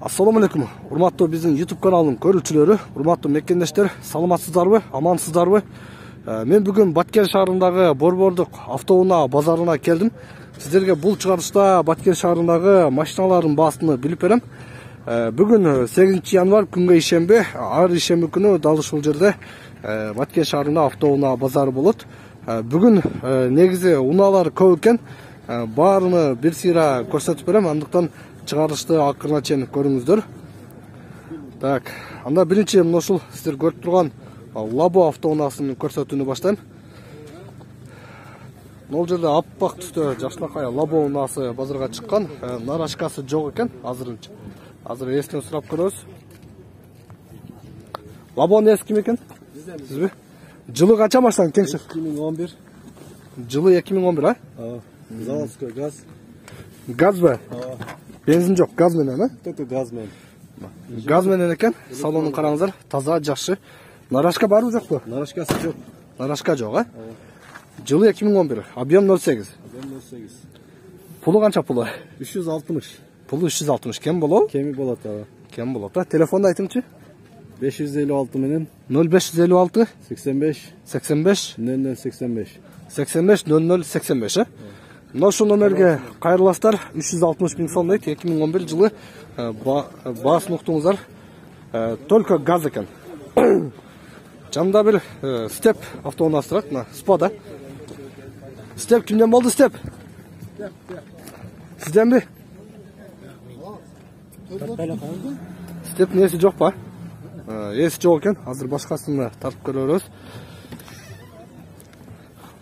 Assalamu alaikum. Урматтуу биздин YouTube каналынын көрүүчүлөрү, урматтуу меккендештер, саламатсыздарбы, амансыздарбы? Мен бүгүн Баткен шаарындагы Борбордук автоунаа базарына келдим. Сиздерге бул чыгарышта Баткен шаарындагы машиналардын баасын билип берем. Бүгүн 8 январь күнгө ишемби, ар ишемби күнү дал ушул жерде Баткен шаарында автоунаа базары болот. Бүгүн негизи унаалар көп экен. Баарыны бир сыйра көрсөтүп берем, андыктан чыгарышты акырына чейин көрүңүздөр. Так, анда биринчи мына ушул сиздер көрүп турган Лабо автоунаасын көрсөтүүнү баштайм. Бул жерде аппак түстө жакшылакай Лабо унаасы базарга чыккан, нарашкасы жок экен азырынча. Азыр эсинен сурап көрөбүз. Лабонун эси ким экен? Сизби? Жылы канча машина кеңшир? 2011. Жылы 2011, а? Заводской газ. Газ бе? Бензин жок, газ менен, а? Только газ менен. Газ менен экен. Салонун караңыздар, таза, жакшы. Нарашка барбы жокпу? Нарашкасы жок. Нарашка жок, а? Жылы 2011, объем 0,8. Объем 0,8. Пулу канча пулу? 360. Пулу 360. Кем болобу? Кеми болот ага. Кем болот, а? Телефонду айтыңчы? 556 менен 0556 85 85 0085. 85 0085, а? Мына ушул номерге кайрыласыздар. 360 миң сом дейт. 2011 жылы баасын уктуңуздар. Только газ экен. Жанында бир степ автоунаасы турат, мына спа да. Степ кимден болду, степ? Сизденби? Степ неси жок па? Эси жок экен. Азыр башкасын тартып көрөбүз.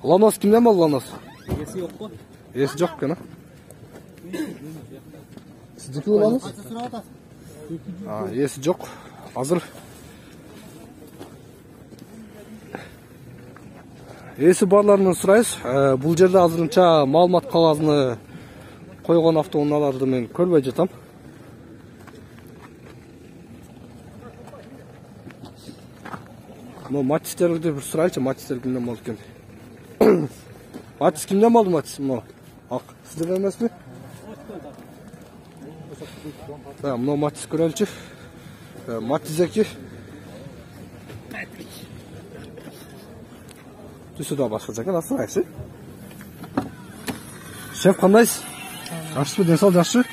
Ланос кимден болду, Ланос? Эси жокпу? Эси жок экен, а? Сиздики Ланос? Эси жок. Азыр эси барларынан сурайбыз. Бул жерде азырынча маалымат кагазын койгон автоунааларды мен көрбөй жатам. Мына матистерди бир сурайлычы, матистер кимден болду экен? Матис кимден болду, матис? Мына ак, сиздерден эмеспи? Мына матис көрөлүчү. Матис эки. Түсү да башкача экен, асырайчы. Шеф, кандайсыз? Жакшыбы, ден соолук жакшы?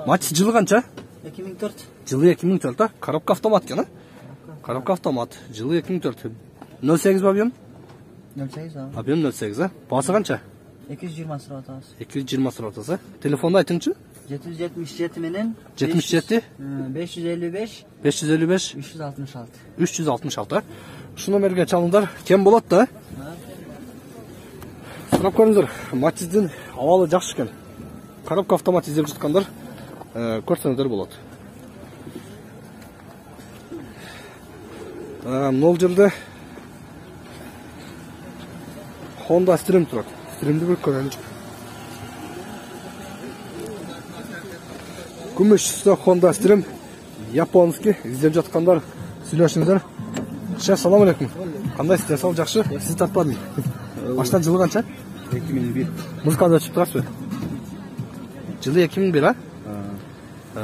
Матис жылы канча? 2004. Жылы 2004, а? Коробка автомат экен, а? Коробка автомат. Жылы 2004. 0,8 объем? 08, а? Объем 0,8, а? Баасы канча? 220 сурап атабыз. 220 сурап атасыз, а? Телефонду айтыңчы? 777 менен 77 555 555 366. 366, а? Ушул номерге чалыңдар. Кем болот да? Сурап көрүңүздөр. Матиздин абалы жакшы экен. Коробка автомат издеп жаткандар көрсөңүздөр болот. Мына жерде Honda Stream турат. Стримди бир көрөлүчү. Күмүш Honda Stream японский издеп жаткандар сүйлөшүңүздөр. Шеф, салам алейкум. Кандайсыз, ден соолук жакшы? Сизди тартпадым. Машина жылы канча? 2001. Музыканы өчүп турасызбы? Жылы 2001, а?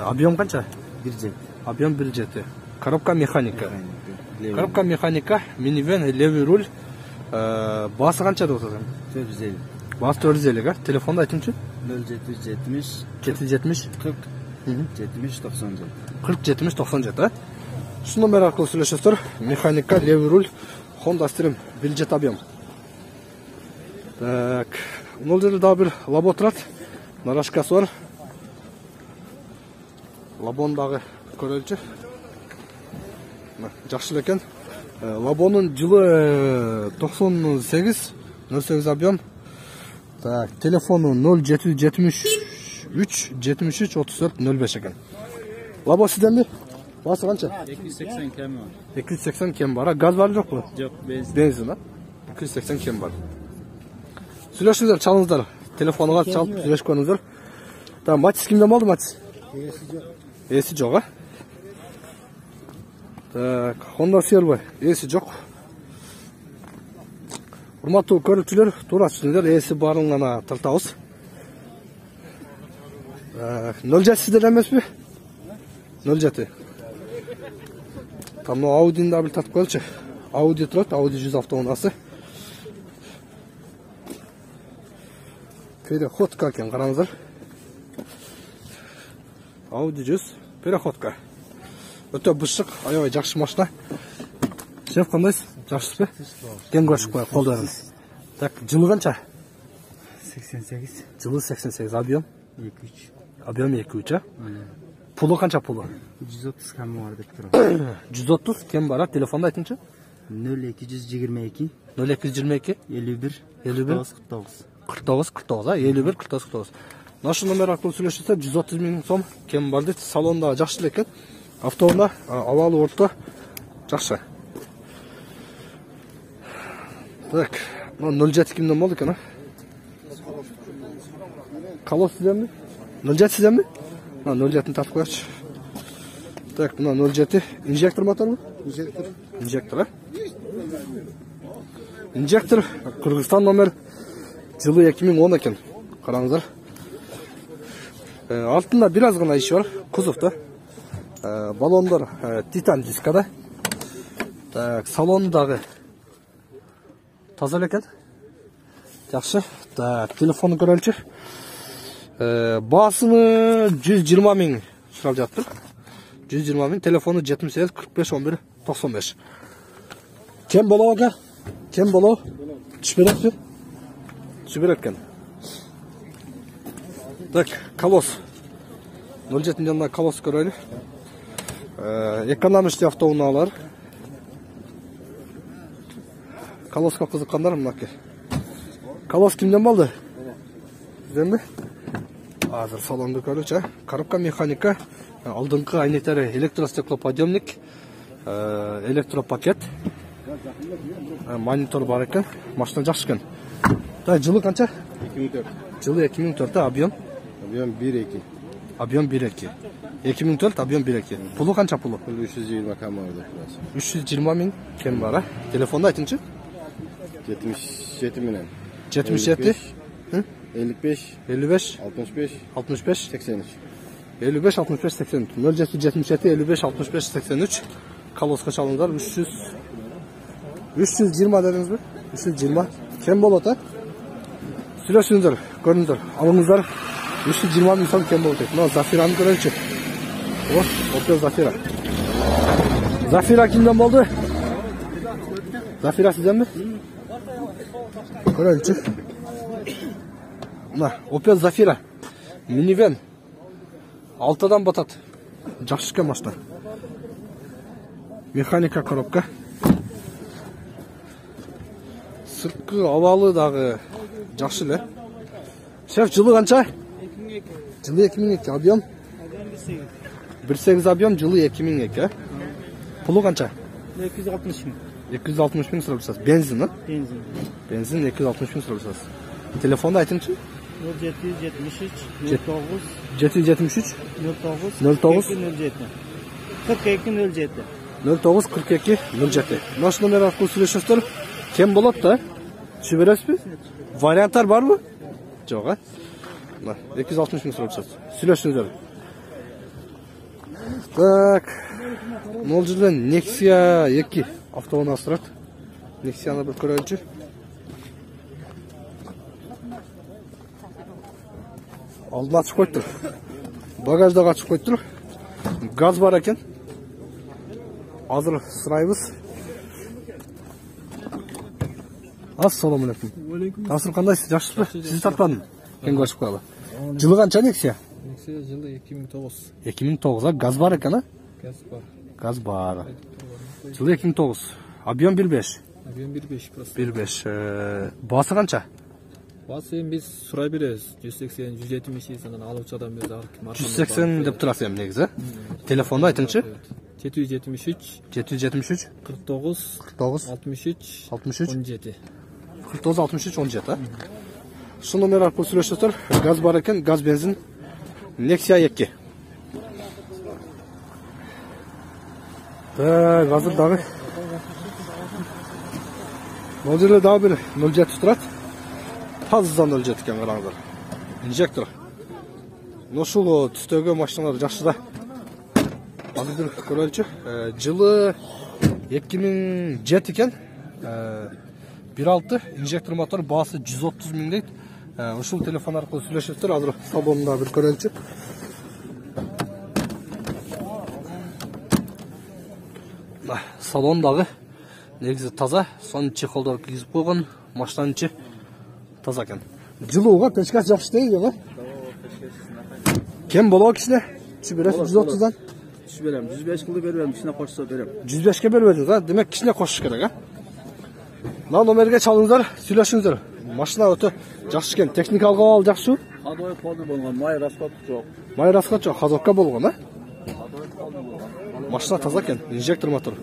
Объем канча? 1 Объем 1.7. Коробка механика. Коробка механика, минивэн, левый руль. Баасы канча деп атасың? 450. Баасы 450, а? Телефонду айтыңчы? 0770 770 40 70 97. 40 70 97, а? Ушул номер аркылуу сүйлөшөсүздөр. Механика, левый руль, Honda Stream 1.7 объем. Так, бул жерде дагы бир Лабо турат. Нарашкасы бар. Лабону дагы көрөлүчү. Жакшы экен. Лабонун жылы 98 0,8 объем. Так, телефону 0773 73 34 05 экен. Лабо сизденби? Баасы канча? 280 кеми бар. 280 кем бар. Газ бар жокпу? Жок, бензин. Бензин, а? 280 кем бар. Сүйлөшүңүздөр, чалыңыздар. Телефонуга чалып сүйлөшүп көрүңүздөр. Так, матис кимден болду, матис? Эси жок. Эси жок, а? Так, Honda CR-бы? Эси жок. Урматтуу көрүүчүлөр, туура түшүнүңүздөр, эси барын гана тартабыз. 07 сиздер эмеспи? 07. Там Audi'ni de bir tatып koyalım. Audi turadi, Audi 100 avtounasi. Переходка ekan, qarangizlar. Audi 100 переходка. O'ta bishiq, ayoy yaxshi mashina. Şef qandaysiz? Yaxshisiz? Kengosh qo'yib qo'ldaringiz. Tak, jili qancha? 88. Jili 88, объем? 2-3. Объем 2-3. Pulu qancha puli? 130 kam var deb turadi. 130 kim bor? Telefonda aytingchi. 0222 0222 51 51 49 49 ha, 51 49 49. Mana shu nomer orqali so'rashsa 130 ming so'm kim bor deb, salonda yaxshi lekin avtounda avval o'rta yaxshi. Tak, mana 07 kimdan bo'ldi ekan? Kalos sizlarmi? 07 sizlarmi? Ha, 07'ni tatib qo'yach. Tak, mana 07 injektor motormi? Injektor. Injektor ha? Injektor Kırgızistan nomer yılı 2010 ekan. Qarangizlar. Altında biraz gana iş var. Kuzovda. Balonlar titan diskada. Tak, salondağı taza ekan. Yaxshi. Tak, telefonu ko'raylikchi. Basını 120 ming so'rab жатыр. 120 ming, telefonu 78 45 11 95. Kim bo'lar aka? Kim bo'lar? Tushberapti? Tushberayotgan. Tak, Kalos. 07 yanında Kalos ko'raylik. Ekonomist avtounalar. Kalosga qiziqqanlar bunaqki. Kalos kimdan bo'ldi? Sizlarmi? Hozir salonda ko'ruvchi, коробка mexanika, oldingi aynetari elektrostеклоподъемник, elektropaket, monitor bor ekan, mashina yaxshi ekan. Da yili qancha? 2004. Yili 2004 da ob'yem. Ob'yem 1-2. Ob'yem 1-2. 2004 ob'yem 1-2. Puli qancha puli? 320 kam var deb turadi. 320 ming kim bor? Telefonda aytingchi. 77 bilan. 77 55 55 65 65 83. 55 65 83. 0777 55 65 83. Kalosga çalınlar 320 dediniz mi? 320. Kim bolata? Sürüyorsunuzlar, görünüzler, alınızlar. 320 insan kim bolata? No, Zafira'nı görünce. Oh, oturuyor Zafira. Zafira kimden oldu? Zafira sizden mi? Görünce. Nah, Opel Zafira. Minivan. Altıdan batat. Жақсы машина. Mexanika коробка. Sırtkı havalı dağı жақсы le. Şef жылы қанша? 2002. Жылы 2002. Объем? 1.8 объем, жылы 2002. Pulu қанша? 260 ming. 260 ming сұрап Benzin mi? Benzin. Benzin 260 ming сұрап Telefonda aytыңызшы? 0773 09 773 09 09 42 07. 09 42 07. Naş nomer arqılı сөйлесіңіздер. Kim болады da? Düşü beresiz mi? Variantlar var mı? Жоқ, ha? 260 ming сұрап сөйлесіңіздер. Так. Мол жерден Nexia 2 avtounasi тұрады. Nexia'ны bir көрейінші. Aldın açık koydur. Bagajda açık koydur. Gaz var ekan. Hazır sırayımız. Assalamu alaikum. Nasıl qandaysiz? Yaxshisiz? Sizni tartmadim. Kenga ochib qo'yadi. Yili qancha Nexia? Nexia yılı 2009. 2009 gaz var ekan, ha? Gaz var. Gaz var. Yili 2009. Объем 1.5. Объем 1.5 просто. 1.5. Bası qancha? Bası biz suray beremiz. 180, 170 insandan aluvchi adam biz 180 deb turasiz ham negizi. Telefonda aytingchi. 773 773 49 49 63 63 17. 49 63 17 ha. Şu nomer arqılı сөйлесіңіздер. Gaz var ekan, gaz benzin. Nexia 2. Hazır dağı. Modeli daha bir 07 turadi. Тазадан 07 ekan qaranglar. Injektor. Noşul tüstөгө машиналар жақсы да. Азыр бир көрөлүчү. Жылы 2007 экен. 1.6 инжектор мотор, баасы 130 000 дейт. Ушул телефон аркылуу сүйлөшөсүздөр. Азыр салонунда бир көрөлүчү. Салон дагы негизи таза, сонун чехолдор кийгизип койгон, машинанын ичи таза экен. Жылууга печкасы жакшы дейби? Кем болобу кичине? Түшүп бересиз 130дан? Түшүп берем. 105 кылды бербем, кичине кошсо берем. 105ке бербедиңиз, а? Демек кичине кошуш керек, а? Мына номерге чалыңыздар, сүйлөшүңүздөр. Машина өтө жакшы экен, техникалык абалы жакшы. Ходовой полный болгон, май расход жок. Май расход жок, ходовка болгон, а? Машина таза экен, инжектор мотор.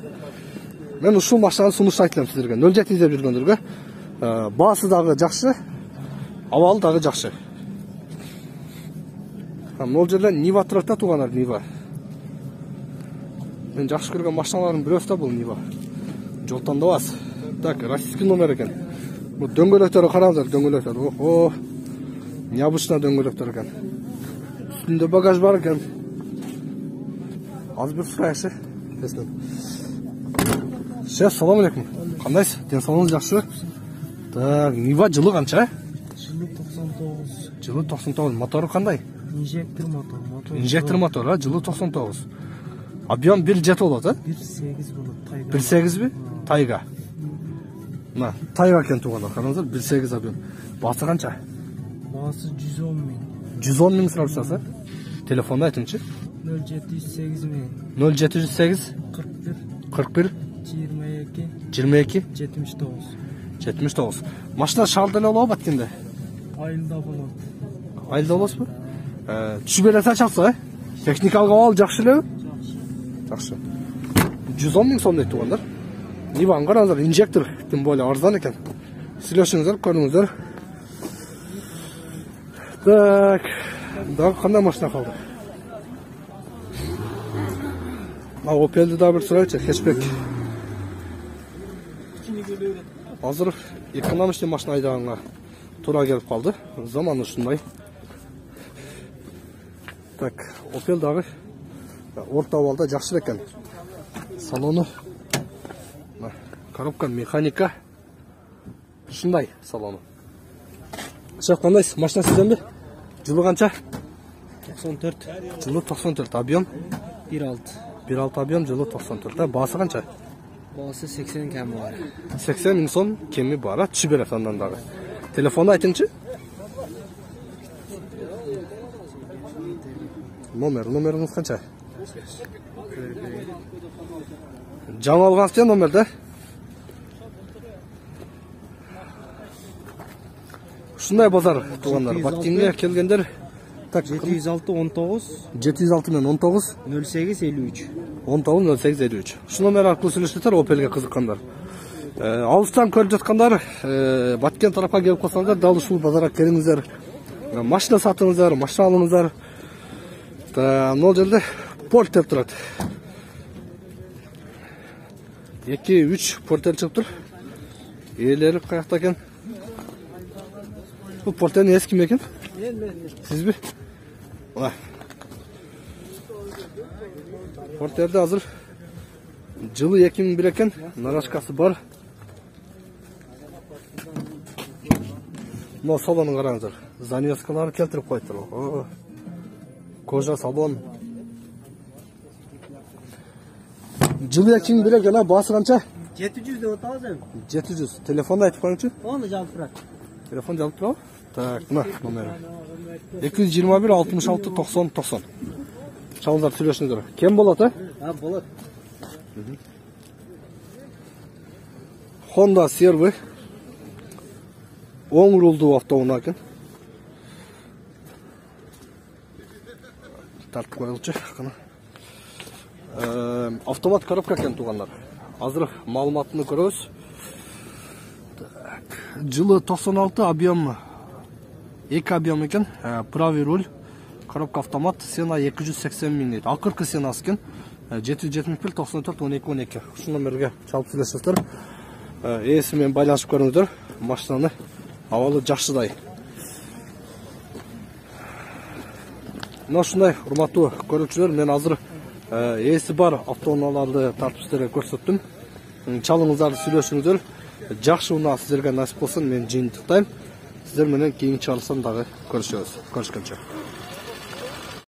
Мен ушул машинаны сунуш айтылам сиздерге. 07 деп жүргөндөргө. Баасы дагы жакшы, абалы дагы жакшы. Могул жерде Нива турат да, туугандар, Нива. Мен жакшы көргөн машиналардын бирөөсү да бул Нива. Жол тандабас. Так, российский номер экен. Бул дөңгөлөктөрү караңыздар, дөңгөлөктөр. Охо. Необычный дөңгөлөктөр экен. Үстүндө багаж бар экен. Азыр бир сурайшы. Шеф, салам алейкум. Кандайсыз? Ден соолугуңуз жакшыбы? Так, Нива жылы канча? Жылы 99. Жылы 99. Мотору кандай? Инжектор мотор. Инжектор мотор, а? Жылы 99. Объем 1.7 болот, а? 1.8 болот. 1.8 Тайга. Мына, Тайга экен туугандар, караңыздар, 1.8 объем. Баасы канча? Баасы 110 000. 110 000 сурап жатсыз, телефонду айтыңызчы. 0708 0708 41 41 22 22 79. 79. Машина шаалда эле болобу баткенде? Айылда болот. Айылда болосузбу? Түшүп эле чалса, э? Техникалык абал жакшы элеби? Жакшы. 110 000 сом дейт туугандар. Ниваны караңыздар, инжектор тем более арзан экен. Сүйлөшүңүздөр, көрүңүздөр. Так, дагы кандай машина калды? Opel'de daha bir sırayla hatchback. Hazır yıkılmamış diye maşın aydağına tura gelip kaldı. Zamanı şunday. Tak, Opel dağı orta ovalda жақсы ekan. Salonu коробка mexanika şunday salonu. Şef kandayız? Maşina sizden mi? Жылы kança? 94. Жылы 94. Объем? 1.6. 1.6 объем, жылы 94. Басы kança? Баасы 80 кemi var. 80 000 сом кеми бар, түшүп берет андан дагы. Телефонду айтыңчы? Номеріңіз канча? Жаңы алгансыз номерде? Ушундай базар туугандар, Баткенге келгендер 706 19 706 мен 19 08 53. 19 08 53. Ушул номер аркылуу сүйлөшүңүздөр, Opel'ге кызыккандар. Алыстан көрүп жаткандар, Баткен тарапка келип калсаңыздар, дал ушул базарга келиңиздер. Машина сатыңыздар, машина алыңыздар. Могул жерде порт деп турат. 2-3 портел чыгып тур. Ээлери каякта экен? Бул портелдин ээси ким экен? Сизби? Портелде азыр жылы 2001 экен, нарашкасы бар. Мына салонун караңыздар. Занескалары келтирип койдур. Кожа салон. Жылы 2001 экен, баасы канча? 700 деп атабыз. 700. Телефонду айтып коюңчу. Onu жалып турат. Телефон жалып турабы? Так, мына номери. 221 66 90 90. Чалыңыздар, сүйлөшүңүздөр. Кем болот, а? Болот. Honda Servi. Оң рулдуу автоунаа экен. Тартып коелучу. Автомат коробка экен туугандар. Азыр маалыматын көрөбүз. Жылы 96, объем 2 объем экен, правый руль, коробка автомат, сена 280 000 дейт. Акыркы сенасы экен, 771 94 12 12. Ушул номерге чалып сүйлөшөсүздөр. Ээси менен байланышып көрүңүздөр. Машинаны абалы жакшыдай. Мына ушундай урматтуу көрүүчүлөр, мен азыр ээси бар автоунааларды тартып сиздерге көрсөттүм. Чалыңыздарды сүйлөшүңүздөр. Жакшы унаа сиздерге насип болсун. Мен жыйынтыктайм. Сиздер менен кийинки чыгарылышта дагы көрүшөбүз. Көрүшкөнчө.